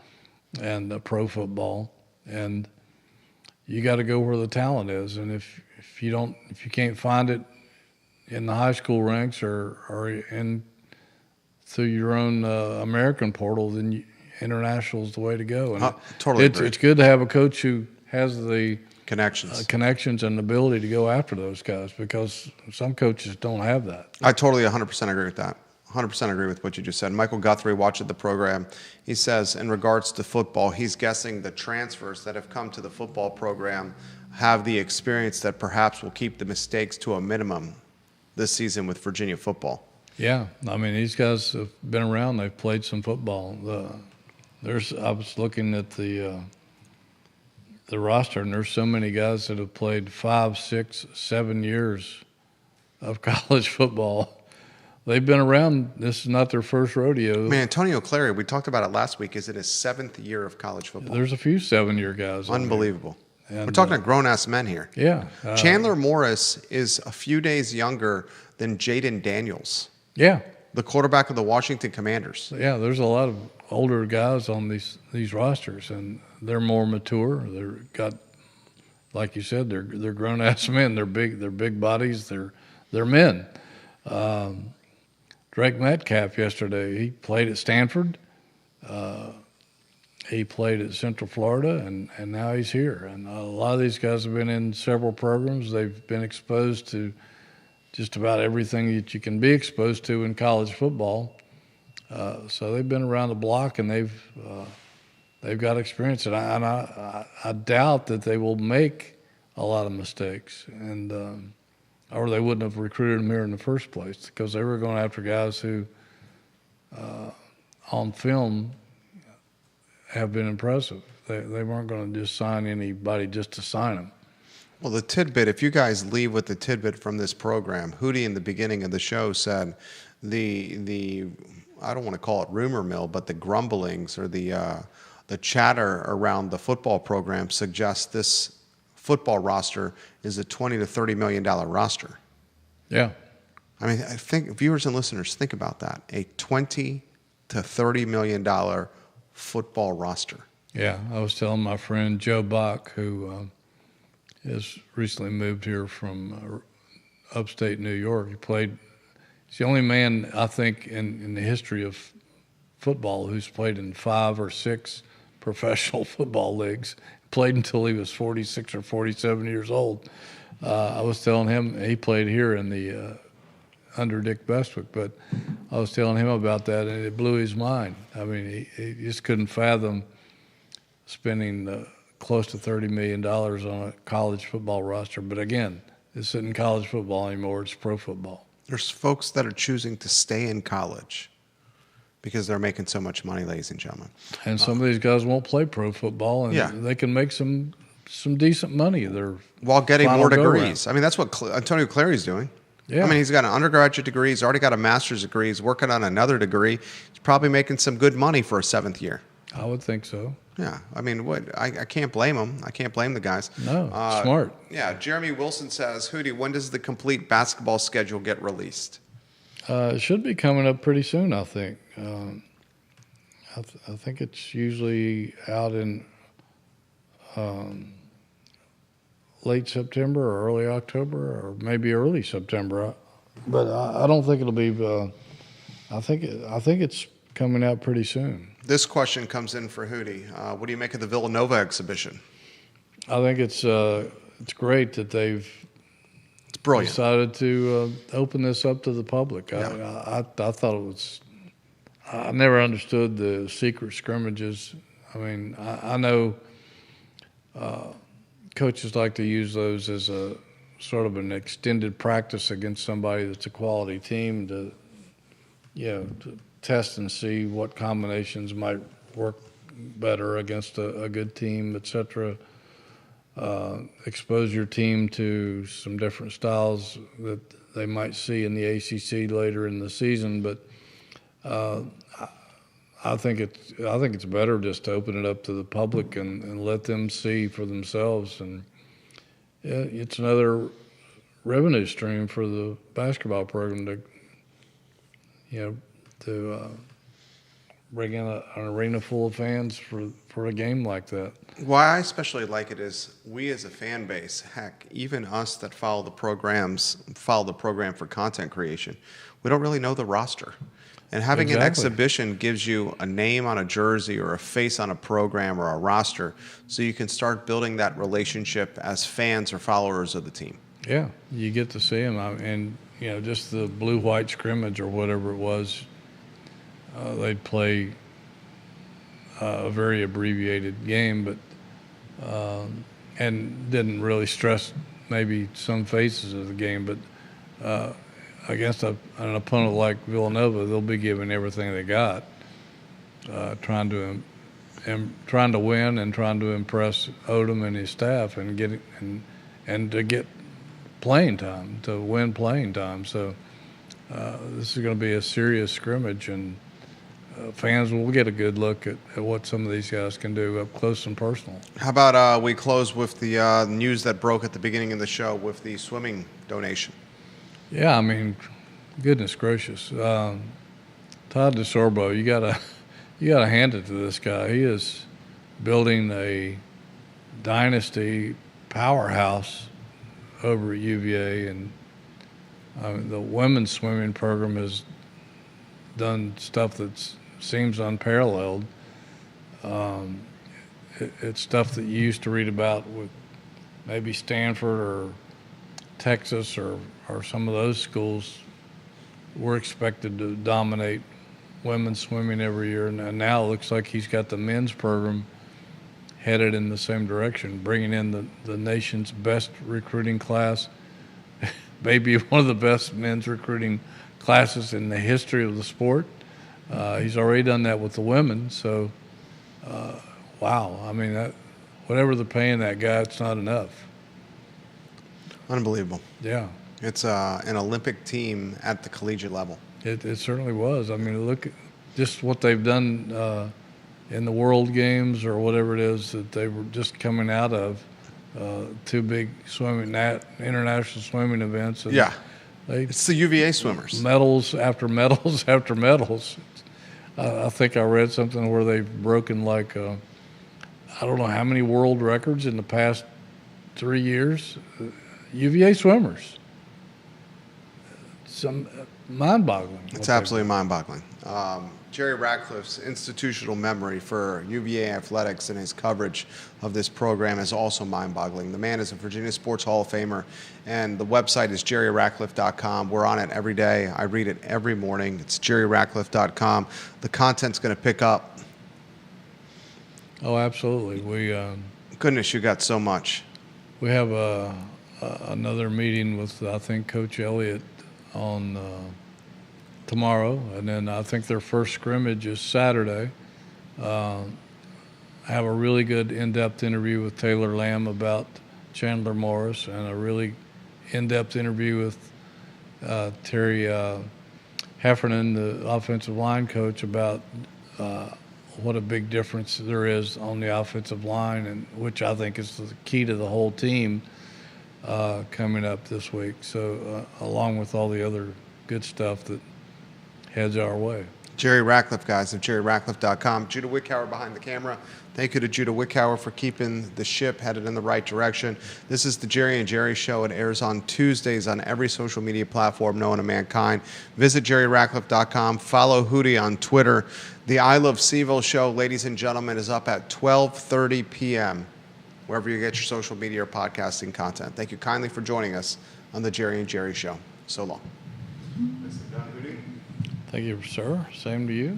and pro football, and you got to go where the talent is. And if you can't find it in the high school ranks or in through your own American portal, then international is the way to go. And totally agree. It's good to have a coach who has the connections and the ability to go after those guys, because some coaches don't have that. I totally 100% agree with that. 100% agree with what you just said. Michael Guthrie watched the program. He says in regards to football, he's guessing the transfers that have come to the football program have the experience that perhaps will keep the mistakes to a minimum this season with Virginia football. Yeah, I mean, these guys have been around. They've played some football. I was looking at the roster, and there's so many guys that have played 5, 6, 7 years of college football. They've been around. This is not their first rodeo. Man, Antonio Clary, we talked about it last week, is in his 7th year of college football. There's a few 7-year guys. Unbelievable. We're talking to grown-ass men here. Yeah. Chandler Morris is a few days younger than Jaden Daniels. Yeah. The quarterback of the Washington Commanders. Yeah, there's a lot of older guys on these rosters, and they're more mature. They're got, like you said, they're grown-ass men. They're big bodies. They're men. Drake Metcalf yesterday, he played at Stanford. He played at Central Florida, and now he's here. And a lot of these guys have been in several programs. They've been exposed to just about everything that you can be exposed to in college football. So they've been around the block, and they've got experience. And I doubt that they will make a lot of mistakes, and or they wouldn't have recruited them here in the first place, because they were going after guys who, on film, have been impressive. They weren't going to just sign anybody just to sign them. Well, the tidbit, if you guys leave with the tidbit from this program, Hootie in the beginning of the show said the I don't want to call it rumor mill, but the grumblings or the chatter around the football program suggests this football roster is a $20 to $30 million roster. Yeah. I mean, I think viewers and listeners, think about that. A $20 to $30 million football roster. Yeah. I was telling my friend Joe Bach, who has recently moved here from upstate New York. He's the only man, I think, in the history of football who's played in 5 or 6 professional football leagues. Played until he was 46 or 47 years old. I was telling him, he played here in the under Dick Bestwick, but I was telling him about that, and it blew his mind. I mean, he just couldn't fathom spending close to $30 million on a college football roster. But again, this isn't college football anymore, it's pro football. There's folks that are choosing to stay in college because they're making so much money, ladies and gentlemen. And some of these guys won't play pro football, and they can make some decent money. They're while getting more degrees. Go-round. I mean, that's what Antonio Clary's doing. Yeah. I mean, he's got an undergraduate degree. He's already got a master's degree. He's working on another degree. He's probably making some good money for a 7th year. I would think so. Yeah. I mean, I can't blame him. I can't blame the guys. No, smart. Yeah. Jeremy Wilson says, Hootie, when does the complete basketball schedule get released? It should be coming up pretty soon, I think. I think it's usually out in late September or early October, or maybe early September. But I don't think it'll be. I think it's coming out pretty soon. This question comes in for Hootie. What do you make of the Villanova exhibition? I think it's great that they've brilliant. Decided to open this up to the public. Yeah. I thought it was. I never understood the secret scrimmages. I mean, I know coaches like to use those as a sort of an extended practice against somebody that's a quality team to test and see what combinations might work better against a good team, et cetera. Expose your team to some different styles that they might see in the ACC later in the season, but I think it's better just to open it up to the public and let them see for themselves, and it's another revenue stream for the basketball program to bring in an arena full of fans for a game like that. Why I especially like it is we as a fan base, heck, even us that follow the program for content creation, we don't really know the roster. And having an exhibition gives you a name on a jersey or a face on a program or a roster, so you can start building that relationship as fans or followers of the team. Yeah, you get to see them. And, just the blue-white scrimmage or whatever it was, they'd play a very abbreviated game, but and didn't really stress maybe some phases of the game. But against an opponent like Villanova, they'll be giving everything they got, trying to win and trying to impress Odom and his staff and to get playing time, to win playing time. So this is going to be a serious scrimmage, and fans will get a good look at what some of these guys can do up close and personal. How about we close with the news that broke at the beginning of the show with the swimming donation? Yeah, I mean, goodness gracious, Todd DeSorbo, you gotta hand it to this guy. He is building a dynasty powerhouse over at UVA, and the women's swimming program has done stuff that seems unparalleled. It's stuff that you used to read about with maybe Stanford or Texas or some of those schools. We're expected to dominate women's swimming every year, and now it looks like he's got the men's program headed in the same direction, bringing in the nation's best recruiting class, maybe one of the best men's recruiting classes in the history of the sport. He's already done that with the women, so wow. I mean, whatever they're paying that guy, it's not enough. Unbelievable. Yeah. It's an Olympic team at the collegiate level. It certainly was. I mean, look at just what they've done in the World Games or whatever it is that they were just coming out of, 2 big international swimming events. And yeah. It's the UVA swimmers. Medals after medals after medals. I think I read something where they've broken I don't know how many world records in the past 3 years, UVA swimmers. Some mind-boggling. It's absolutely mind-boggling. Jerry Ratcliffe's institutional memory for UVA athletics and his coverage of this program is also mind-boggling. The man is a Virginia Sports Hall of Famer, and the website is jerryratcliffe.com. We're on it every day. I read it every morning. It's jerryratcliffe.com. The content's going to pick up. Oh, absolutely. Goodness, you got so much. We have another meeting with, I think, Coach Elliott on tomorrow, and then I think their first scrimmage is Saturday. I have a really good in-depth interview with Taylor Lamb about Chandler Morris, and a really in-depth interview with Terry Heffernan, the offensive line coach, about what a big difference there is on the offensive line, and which I think is the key to the whole team coming up this week. So along with all the other good stuff that heads our way. Jerry Ratcliffe, guys, of jerryratcliffe.com. Judah Wickhauer behind the camera. Thank you to Judah Wickhauer for keeping the ship headed in the right direction. This is the Jerry and Jerry Show. It airs on Tuesdays on every social media platform known to mankind. Visit jerryratcliffe.com. Follow Hootie on Twitter. The I Love CVille Show, ladies and gentlemen, is up at 12:30 p.m., wherever you get your social media or podcasting content. Thank you kindly for joining us on the Jerry and Jerry Show. So long. Thank you, sir. Same to you.